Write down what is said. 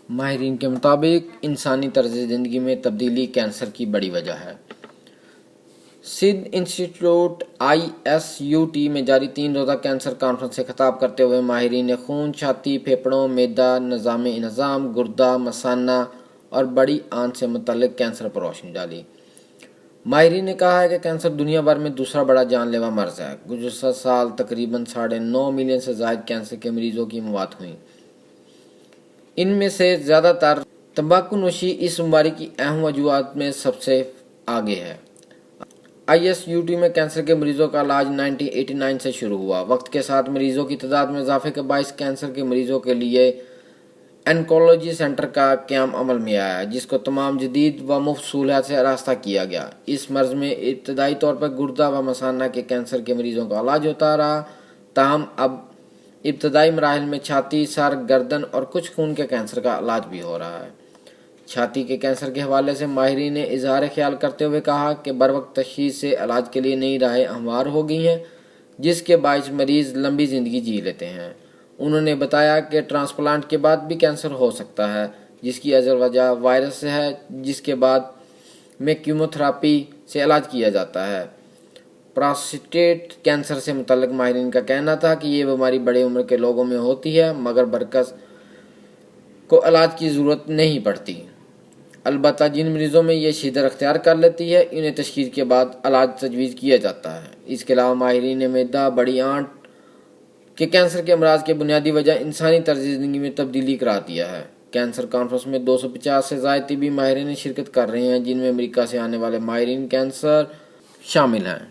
ماہرین کے مطابق انسانی طرز زندگی میں تبدیلی کینسر کی بڑی وجہ ہے۔ سندھ انسٹیٹیوٹ ISUT میں جاری 3 روزہ کینسر کانفرنس سے خطاب کرتے ہوئے ماہرین نے خون، چھاتی، پھیپھڑوں، معدہ، نظام انہضام، گردہ، مثانہ اور بڑی آنت سے متعلق کینسر پر روشنی ڈالی۔ ماہرین نے کہا ہے کہ کینسر دنیا بھر میں دوسرا بڑا جان لیوا مرض ہے۔ گزشتہ سال تقریباً 9.5 ملین سے زائد کینسر کے مریضوں کی موات ہوئی۔ ان میں سے زیادہ تر تمباکو نوشی اس بیماری کی اہم وجوہات میں سب سے آگے ہے۔ ISUT میں کینسر کے مریضوں کا علاج 1989 سے شروع ہوا۔ وقت کے ساتھ مریضوں کی تعداد میں اضافے کے باعث کینسر کے مریضوں کے لیے انکولوجی سینٹر کا قیام عمل میں آیا، جس کو تمام جدید و مفت سہولیات سے آراستہ کیا گیا۔ اس مرض میں ابتدائی طور پر گردہ و مثانہ کے کینسر کے مریضوں کا علاج ہوتا رہا، تاہم اب ابتدائی مراحل میں چھاتی، سر، گردن اور کچھ خون کے کینسر کا علاج بھی ہو رہا ہے۔ چھاتی کے کینسر کے حوالے سے ماہرین نے اظہار خیال کرتے ہوئے کہا کہ بروقت تشخیص سے علاج کے لیے نئی راہیں ہموار ہو گئی ہیں، جس کے باعث مریض لمبی زندگی جی لیتے ہیں۔ انہوں نے بتایا کہ ٹرانسپلانٹ کے بعد بھی کینسر ہو سکتا ہے، جس کی اصل وجہ وائرس ہے، جس کے بعد میں کیموتھراپی سے علاج کیا جاتا ہے۔ پراسٹیٹ کینسر سے متعلق ماہرین کا کہنا تھا کہ یہ بیماری بڑے عمر کے لوگوں میں ہوتی ہے، مگر برعکس کو علاج کی ضرورت نہیں پڑتی۔ البتہ جن مریضوں میں یہ شدت اختیار کر لیتی ہے، انہیں تشخیص کے بعد علاج تجویز کیا جاتا ہے۔ اس کے علاوہ ماہرین نے معدہ، بڑی آنت کے کینسر کے امراض کی بنیادی وجہ انسانی طرز زندگی میں تبدیلی قرار دیا ہے۔ کینسر کانفرنس میں 250 سے زائد طبی ماہرین شرکت کر رہے ہیں، جن میں امریکہ سے آنے والے ماہرین کینسر شامل ہیں۔